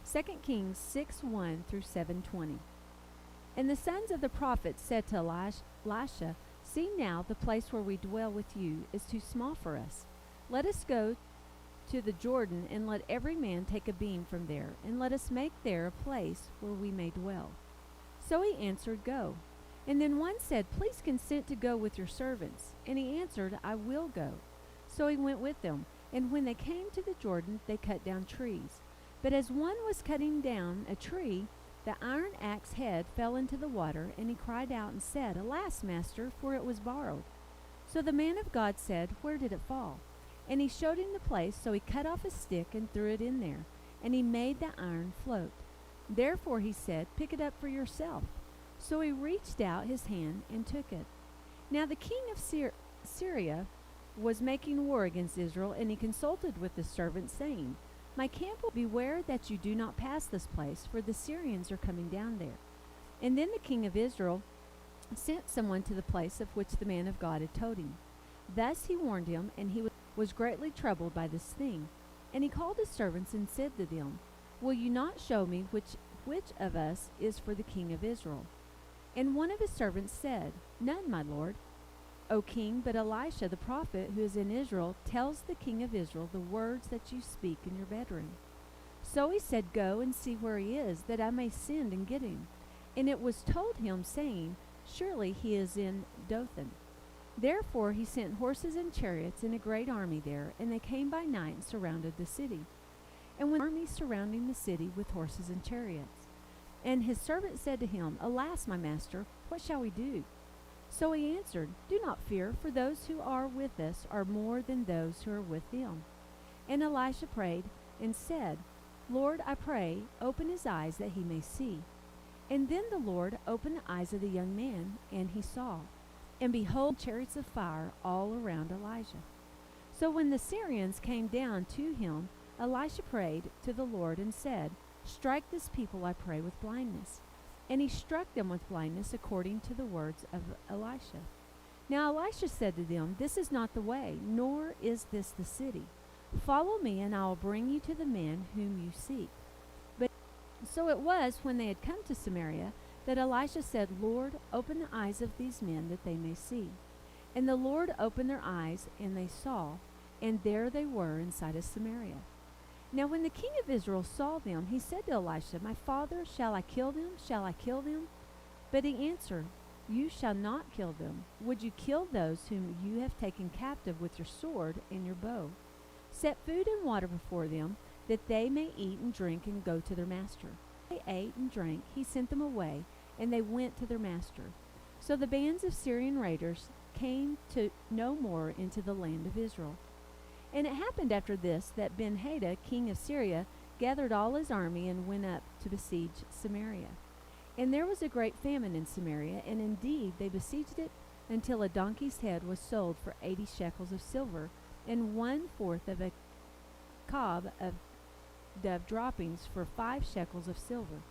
2 Kings 6:1 through 7:20. And the sons of the prophets said to Elisha, "See now, the place where we dwell with you is too small for us. Let us go to the Jordan, and let every man take a beam from there, and let us make there a place where we may dwell." So he answered, "Go." And then one said, "Please consent to go with your servants." And he answered, "I will go." So he went with them. And when they came to the Jordan, they cut down trees. But as one was cutting down a tree, the iron axe head fell into the water, and he cried out and said, "Alas, master, for it was borrowed." So the man of God said, "Where did it fall?" And he showed him the place, so he cut off a stick and threw it in there, and he made the iron float. Therefore he said, "Pick it up for yourself." So he reached out his hand and took it. Now the king of Syria was making war against Israel, and he consulted with his servants, saying, "My camp will beware that you do not pass this place, for the Syrians are coming down there." And then the king of Israel sent someone to the place of which the man of God had told him. Thus he warned him, and he was greatly troubled by this thing. And he called his servants and said to them, "Will you not show me which of us is for the king of Israel?" And one of his servants said, "None, my lord, O king, but Elisha the prophet, who is in Israel, tells the king of Israel the words that you speak in your bedroom." So he said, "Go and see where he is, that I may send and get him." And it was told him, saying, "Surely he is in Dothan." Therefore he sent horses and chariots and a great army there, and they came by night and surrounded the city. And when the army surrounding the city with horses and chariots. And his servant said to him, "Alas, my master, what shall we do?" So he answered, "Do not fear, for those who are with us are more than those who are with them." And Elisha prayed and said, "Lord, I pray, open his eyes that he may see." And then the Lord opened the eyes of the young man, and he saw. And behold, chariots of fire all around Elijah. So when the Syrians came down to him, Elisha prayed to the Lord and said, "Strike this people, I pray, with blindness." And he struck them with blindness according to the words of Elisha. Now Elisha said to them, "This is not the way, nor is this the city. Follow me, and I will bring you to the man whom you seek." But so it was, when they had come to Samaria, that Elisha said, "Lord, open the eyes of these men that they may see." And the Lord opened their eyes, and they saw, and there they were inside of Samaria. Now when the king of Israel saw them, he said to Elisha, "My father, shall I kill them? Shall I kill them?" But he answered, "You shall not kill them. Would you kill those whom you have taken captive with your sword and your bow? Set food and water before them, that they may eat and drink and go to their master." They ate and drank. He sent them away, and they went to their master. So the bands of Syrian raiders came to no more into the land of Israel. And it happened after this that Ben-Hadad, king of Syria, gathered all his army and went up to besiege Samaria. And there was a great famine in Samaria, and indeed they besieged it until a donkey's head was sold for 80 shekels of silver, and 1/4 of a cob of dove droppings for 5 shekels of silver.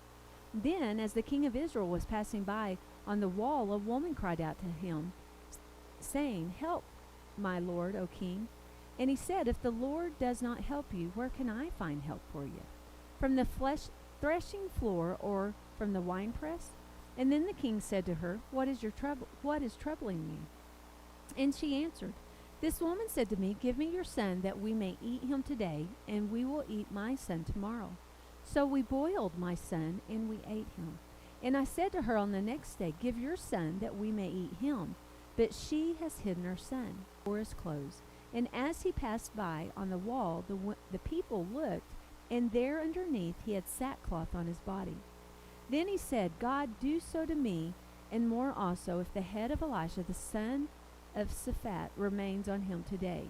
Then, as the king of Israel was passing by on the wall, a woman cried out to him, saying, "Help, my lord, O king." And he said, "If the Lord does not help you, where can I find help for you? From the threshing floor, or from the winepress?" And then the king said to her, What is troubling you?" And she answered, "This woman said to me, 'Give me your son, that we may eat him today, and we will eat my son tomorrow.' So we boiled my son, and we ate him. And I said to her on the next day, 'Give your son, that we may eat him.' But she has hidden her son or his clothes." And as he passed by on the wall, the people looked, and there underneath he had sackcloth on his body. Then he said, "God, do so to me, and more also, if the head of Elisha the son of Shaphat remains on him today."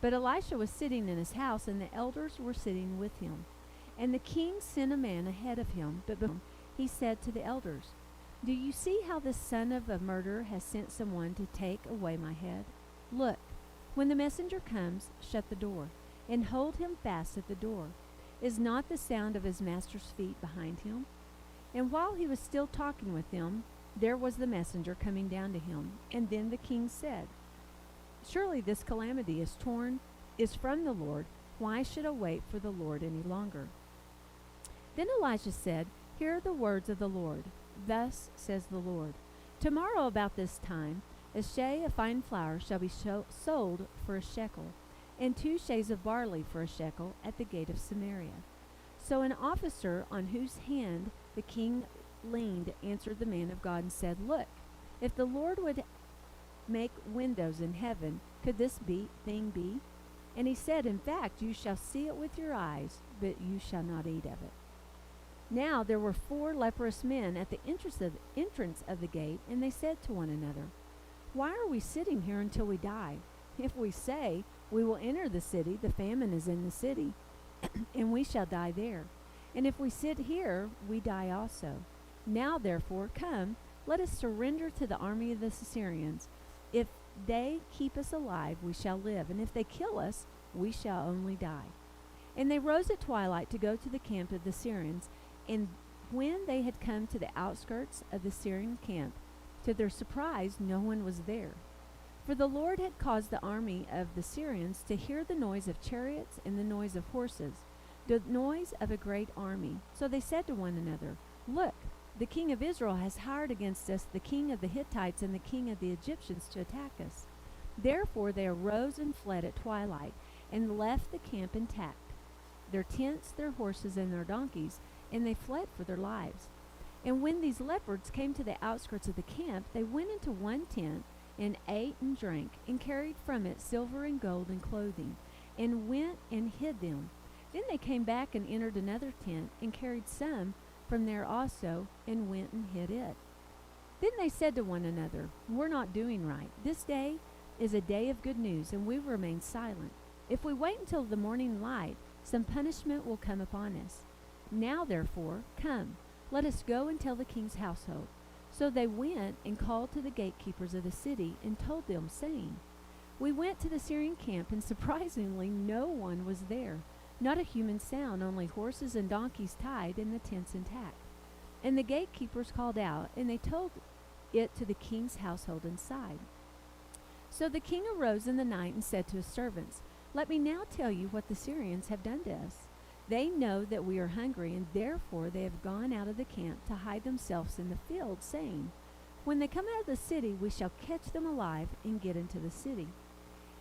But Elisha was sitting in his house, and the elders were sitting with him. And the king sent a man ahead of him, but he said to the elders, "Do you see how this son of a murderer has sent someone to take away my head? Look, when the messenger comes, shut the door, and hold him fast at the door. Is not the sound of his master's feet behind him?" And while he was still talking with them, there was the messenger coming down to him. And then the king said, "Surely this calamity is from the Lord. Why should I wait for the Lord any longer?" Then Elijah said, Hear the words of the Lord. Thus says the Lord, Tomorrow about this time, a shea of fine flour shall be sold for a shekel, and 2 sheaves of barley for a shekel at the gate of Samaria. So an officer on whose hand the king leaned answered the man of God and said, Look, if the Lord would make windows in heaven, could this thing be? And he said, In fact, you shall see it with your eyes, but you shall not eat of it. Now there were 4 leprous men at the entrance of the gate, and they said to one another, Why are we sitting here until we die? If we say, We will enter the city, the famine is in the city, and we shall die there. And if we sit here, we die also. Now therefore, come, let us surrender to the army of the Assyrians. If they keep us alive, we shall live, and if they kill us, we shall only die. And they rose at twilight to go to the camp of the Syrians, and when they had come to the outskirts of the Syrian camp, to their surprise, no one was there. For the Lord had caused the army of the Syrians to hear the noise of chariots and the noise of horses, the noise of a great army. So they said to one another, Look, the king of Israel has hired against us the king of the Hittites and the king of the Egyptians to attack us. Therefore they arose and fled at twilight, and left the camp intact, their tents, their horses, and their donkeys, and they fled for their lives. And when these leopards came to the outskirts of the camp, they went into one tent, and ate and drank, and carried from it silver and gold and clothing, and went and hid them. Then they came back and entered another tent, and carried some from there also, and went and hid it. Then they said to one another, We're not doing right. This day is a day of good news, and we remain silent. If we wait until the morning light, some punishment will come upon us. Now therefore, come, let us go and tell the king's household. So they went and called to the gatekeepers of the city, and told them, saying, We went to the Syrian camp, and surprisingly no one was there, not a human sound, only horses and donkeys tied, and the tents intact. And the gatekeepers called out, and they told it to the king's household inside. So the king arose in the night and said to his servants, Let me now tell you what the Syrians have done to us. They know that we are hungry, and therefore they have gone out of the camp to hide themselves in the field, saying, When they come out of the city, we shall catch them alive and get into the city.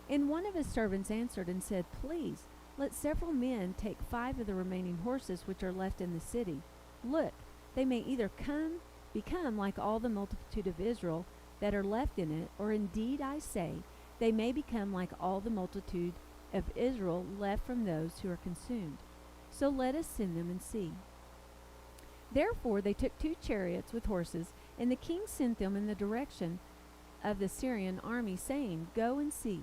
And one of his servants answered and said, Please, let several men take 5 of the remaining horses which are left in the city. Look, they may either become like all the multitude of Israel that are left in it, or indeed I say, they may become like all the multitude of Israel left from those who are consumed. So let us send them and see. Therefore they took 2 chariots with horses, and the king sent them in the direction of the Syrian army, saying, Go and see.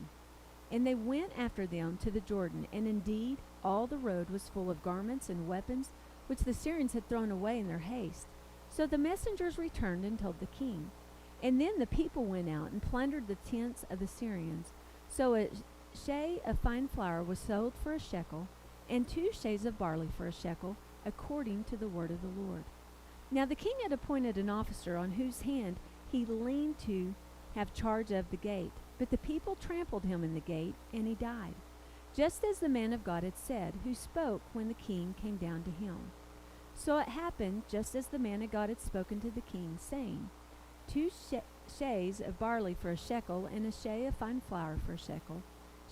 And they went after them to the Jordan, and indeed all the road was full of garments and weapons, which the Syrians had thrown away in their haste. So the messengers returned and told the king. And then the people went out and plundered the tents of the Syrians. So a shea of fine flour was sold for a shekel, and 2 sheaves of barley for a shekel, according to the word of the Lord. Now the king had appointed an officer on whose hand he leaned to have charge of the gate. But the people trampled him in the gate, and he died, just as the man of God had said, who spoke when the king came down to him. So it happened, just as the man of God had spoken to the king, saying, 2 sheaves of barley for a shekel, and a shea of fine flour for a shekel,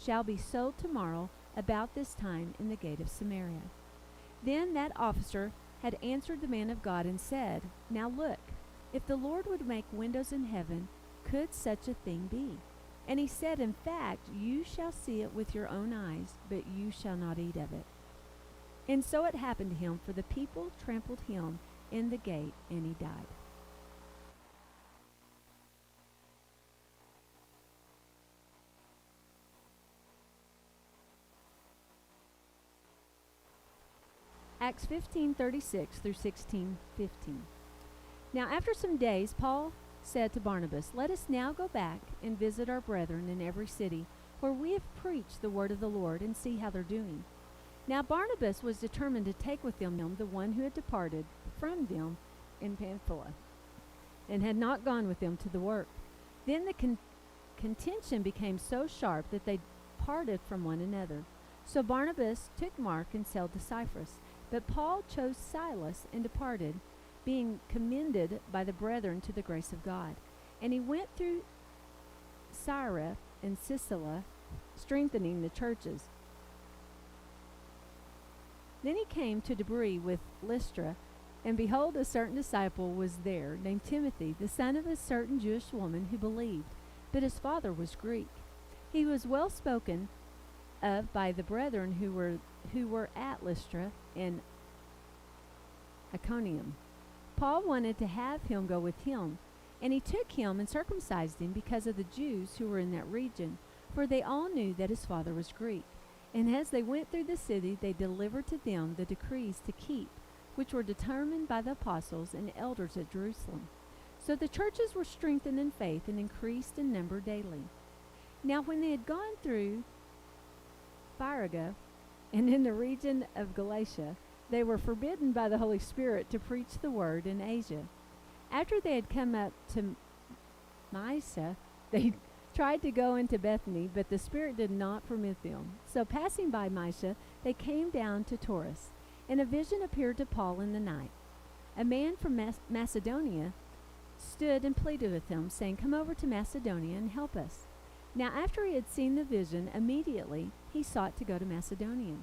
shall be sold tomorrow about this time in the gate of Samaria. Then that officer had answered the man of God and said, Now look, if the Lord would make windows in heaven, could such a thing be? And he said, In fact, you shall see it with your own eyes, but you shall not eat of it. And so it happened to him, for the people trampled him in the gate, and he died. Acts 15:36 through 16:15. Now after some days, Paul said to Barnabas, Let us now go back and visit our brethren in every city where we have preached the word of the Lord, and see how they're doing. Now Barnabas was determined to take with them the one who had departed from them in Pamphylia, and had not gone with them to the work. Then the contention became so sharp that they parted from one another. So Barnabas took Mark and sailed to Cyprus, But Paul chose Silas and departed, being commended by the brethren to the grace of God. And he went through Syria and Sicily, strengthening the churches. Then he came to Debre with Lystra, and behold, a certain disciple was there, named Timothy, the son of a certain Jewish woman who believed, but his father was Greek. He was well spoken of by the brethren who were at Lystra and Iconium. Paul wanted to have him go with him, and he took him and circumcised him because of the Jews who were in that region, for they all knew that his father was Greek. And as they went through the city, they delivered to them the decrees to keep, which were determined by the apostles and elders at Jerusalem. So the churches were strengthened in faith and increased in number daily. Now when they had gone through Phrygia and in the region of Galatia, they were forbidden by the Holy Spirit to preach the word in Asia. After they had come up to Mysia, they tried to go into Bethany, but the Spirit did not permit them. So passing by Mysia, they came down to Taurus, and a vision appeared to Paul in the night. A man from Macedonia stood and pleaded with him, saying, "Come over to Macedonia and help us." Now after he had seen the vision, immediately he sought to go to Macedonia,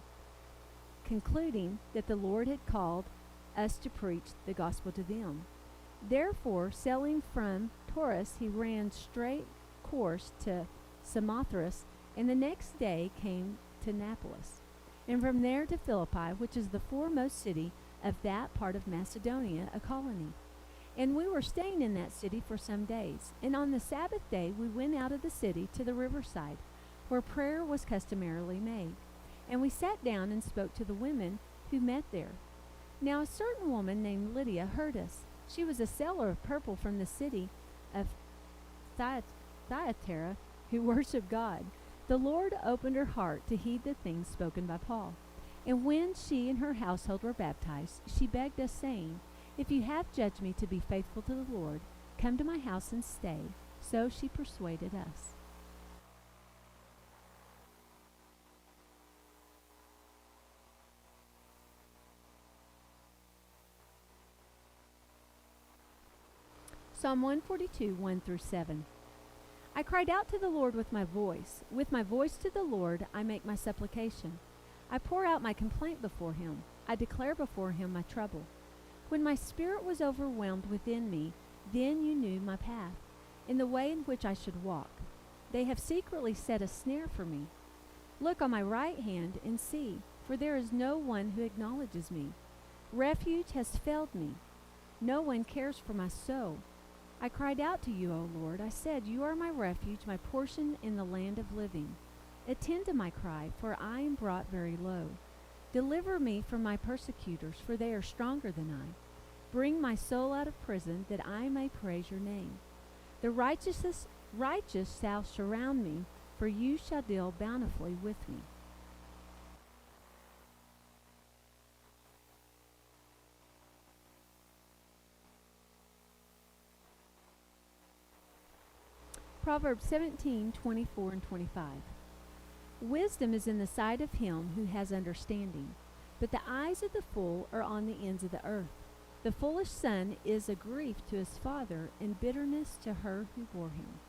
concluding that the Lord had called us to preach the gospel to them. Therefore, sailing from Taurus, he ran straight course to Samothrace, and the next day came to Neapolis, and from there to Philippi, which is the foremost city of that part of Macedonia, a colony. And we were staying in that city for some days. And on the Sabbath day we went out of the city to the riverside, where prayer was customarily made. And we sat down and spoke to the women who met there. Now a certain woman named Lydia heard us. She was a seller of purple from the city of Thyatira, who worshiped God. The Lord opened her heart to heed the things spoken by Paul. And when she and her household were baptized, she begged us, saying, "If you have judged me to be faithful to the Lord, come to my house and stay." So she persuaded us. Psalm 142, 1 through 7. I cried out to the Lord with my voice. With my voice to the Lord I make my supplication. I pour out my complaint before him. I declare before him my trouble. When my spirit was overwhelmed within me, then you knew my path, in the way in which I should walk. They have secretly set a snare for me. Look on my right hand and see, for there is no one who acknowledges me. Refuge has failed me. No one cares for my soul. I cried out to you, O Lord. I said, "You are my refuge, my portion in the land of living." Attend to my cry, for I am brought very low. Deliver me from my persecutors, for they are stronger than I. Bring my soul out of prison, that I may praise your name. The righteous shall surround me, for you shall deal bountifully with me. Proverbs 17, 24 and 25. Wisdom is in the sight of him who has understanding, but the eyes of the fool are on the ends of the earth. The foolish son is a grief to his father, and bitterness to her who bore him.